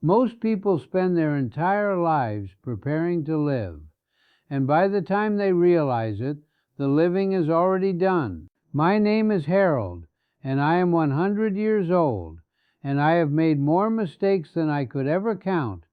Most people spend their entire lives preparing to live, and by the time they realize it, the living is already done. My name is Harold, and I am 100 years old, and I have made more mistakes than I could ever count.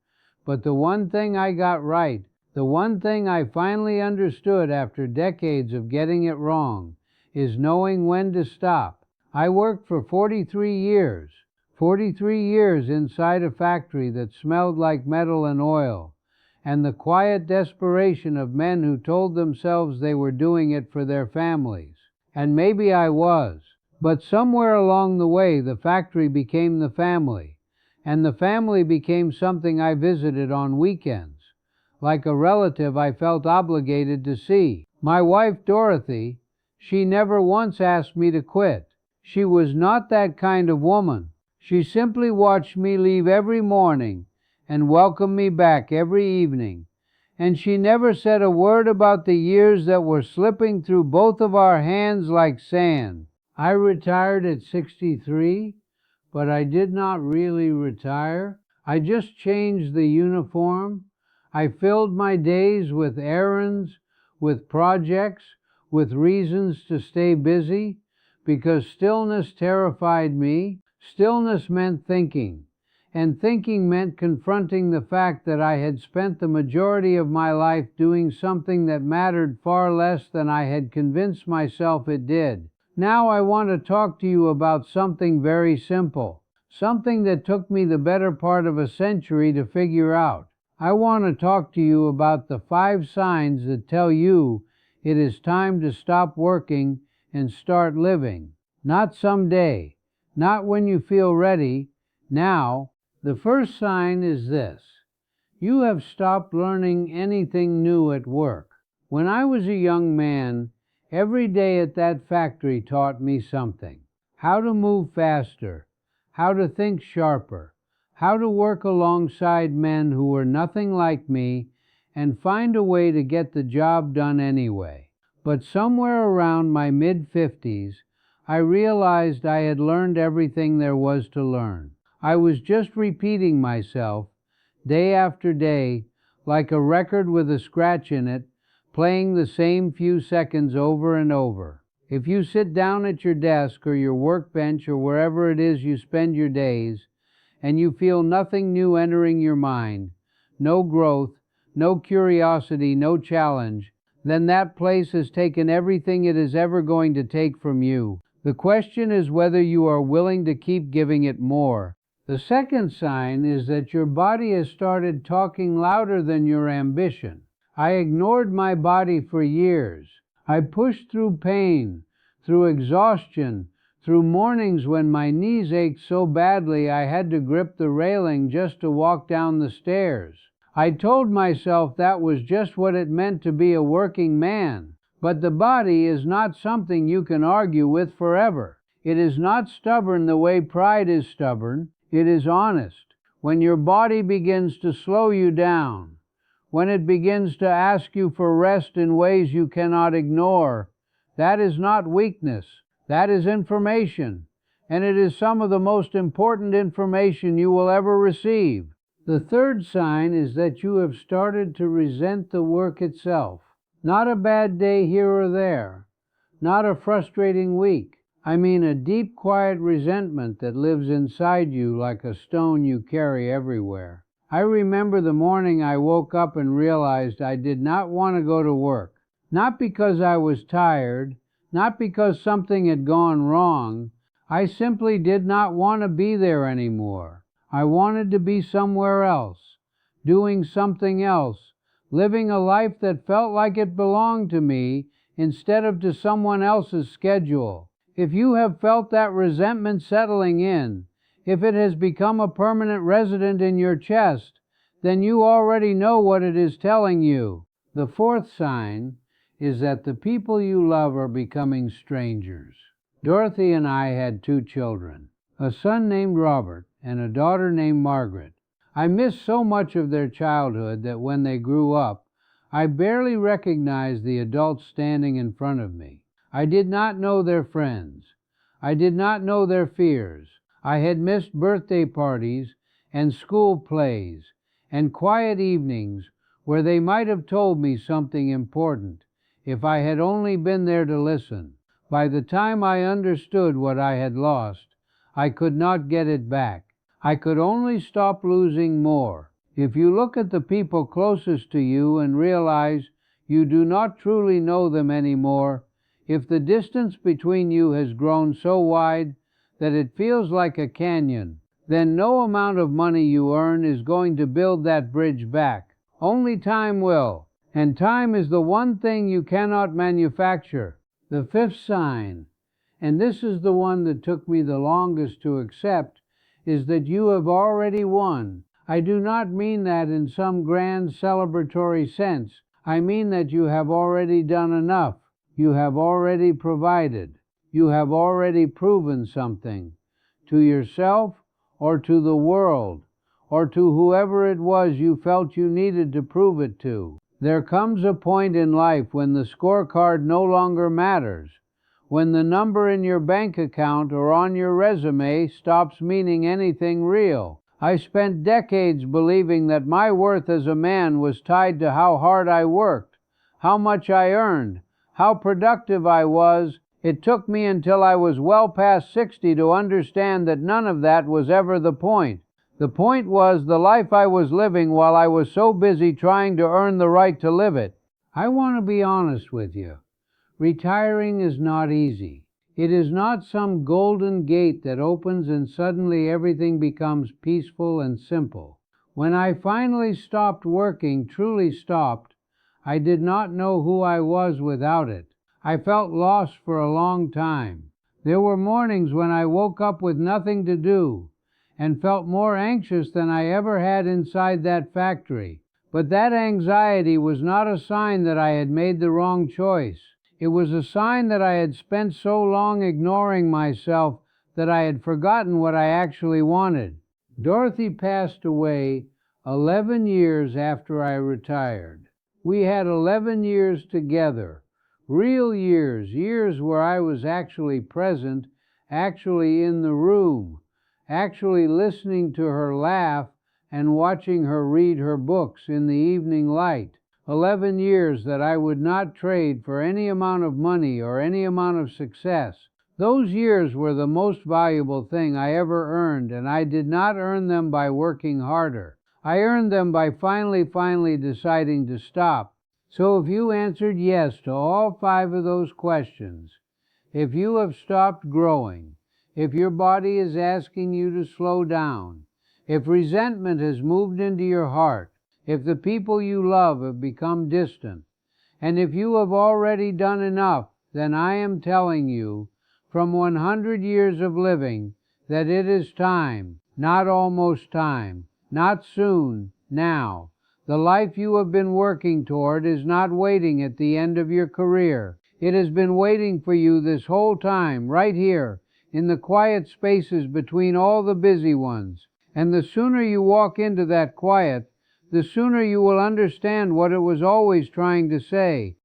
But the one thing I got right, the one thing I finally understood after decades of getting it wrong, is knowing when to stop. I worked for 43 years. 43 years inside a factory that smelled like metal and oil, and the quiet desperation of men who told themselves they were doing it for their families. And maybe I was. But somewhere along the way, the factory became the family, and the family became something I visited on weekends. Like a relative I felt obligated to see. My wife, Dorothy, she never once asked me to quit. She was not that kind of woman. She simply watched me leave every morning and welcomed me back every evening. And she never said a word about the years that were slipping through both of our hands like sand. I retired at 63, but I did not really retire. I just changed the uniform. I filled my days with errands, with projects, with reasons to stay busy, because stillness terrified me. Stillness meant thinking, and thinking meant confronting the fact that I had spent the majority of my life doing something that mattered far less than I had convinced myself it did. Now I want to talk to you about something very simple, something that took me the better part of a century to figure out. I want to talk to you about the 5 signs that tell you it is time to stop working and start living. Not someday, not when you feel ready, now. The first sign is this: you have stopped learning anything new at work. When I was a young man, every day at that factory taught me something. How to move faster, how to think sharper, how to work alongside men who were nothing like me, and find a way to get the job done anyway. But somewhere around my mid-50s, I realized I had learned everything there was to learn. I was just repeating myself, day after day, like a record with a scratch in it, playing the same few seconds over and over. If you sit down at your desk or your workbench or wherever it is you spend your days, and you feel nothing new entering your mind, no growth, no curiosity, no challenge, then that place has taken everything it is ever going to take from you. The question is whether you are willing to keep giving it more. The second sign is that your body has started talking louder than your ambition. I ignored my body for years. I pushed through pain, through exhaustion, through mornings when my knees ached so badly I had to grip the railing just to walk down the stairs. I told myself that was just what it meant to be a working man. But the body is not something you can argue with forever. It is not stubborn the way pride is stubborn. It is honest. When your body begins to slow you down, when it begins to ask you for rest in ways you cannot ignore, that is not weakness. That is information. And it is some of the most important information you will ever receive. The third sign is that you have started to resent the work itself. Not a bad day here or there, not a frustrating week. I mean a deep, quiet resentment that lives inside you like a stone you carry everywhere. I remember the morning I woke up and realized I did not want to go to work. Not because I was tired, not because something had gone wrong. I simply did not want to be there anymore. I wanted to be somewhere else, doing something else, living a life that felt like it belonged to me instead of to someone else's schedule. If you have felt that resentment settling in, if it has become a permanent resident in your chest, then you already know what it is telling you. The fourth sign is that the people you love are becoming strangers. Dorothy and I had 2 children, a son named Robert and a daughter named Margaret. I missed so much of their childhood that when they grew up, I barely recognized the adults standing in front of me. I did not know their friends. I did not know their fears. I had missed birthday parties and school plays and quiet evenings where they might have told me something important if I had only been there to listen. By the time I understood what I had lost, I could not get it back. I could only stop losing more. If you look at the people closest to you and realize you do not truly know them anymore, if the distance between you has grown so wide that it feels like a canyon, then no amount of money you earn is going to build that bridge back. Only time will, and time is the one thing you cannot manufacture. The fifth sign, and this is the one that took me the longest to accept, is that you have already won. I do not mean that in some grand celebratory sense. I mean that you have already done enough. You have already provided. You have already proven something to yourself or to the world or to whoever it was you felt you needed to prove it to. There comes a point in life when the scorecard no longer matters, when the number in your bank account or on your resume stops meaning anything real. I spent decades believing that my worth as a man was tied to how hard I worked, how much I earned, how productive I was. It took me until I was well past 60 to understand that none of that was ever the point. The point was the life I was living while I was so busy trying to earn the right to live it. I want to be honest with you. Retiring is not easy. It is not some golden gate that opens and suddenly everything becomes peaceful and simple. When I finally stopped working, truly stopped, I did not know who I was without it. I felt lost for a long time. There were mornings when I woke up with nothing to do and felt more anxious than I ever had inside that factory. But that anxiety was not a sign that I had made the wrong choice. It was a sign that I had spent so long ignoring myself that I had forgotten what I actually wanted. Dorothy passed away 11 years after I retired. We had 11 years together, real years, years where I was actually present, actually in the room, actually listening to her laugh and watching her read her books in the evening light. 11 years that I would not trade for any amount of money or any amount of success. Those years were the most valuable thing I ever earned, and I did not earn them by working harder. I earned them by finally deciding to stop. So if you answered yes to all 5 of those questions, if you have stopped growing, if your body is asking you to slow down, if resentment has moved into your heart, if the people you love have become distant, and if you have already done enough, then I am telling you, from 100 years of living, that it is time, not almost time, not soon, now. The life you have been working toward is not waiting at the end of your career. It has been waiting for you this whole time, right here, in the quiet spaces between all the busy ones. And the sooner you walk into that quiet, the sooner you will understand what it was always trying to say.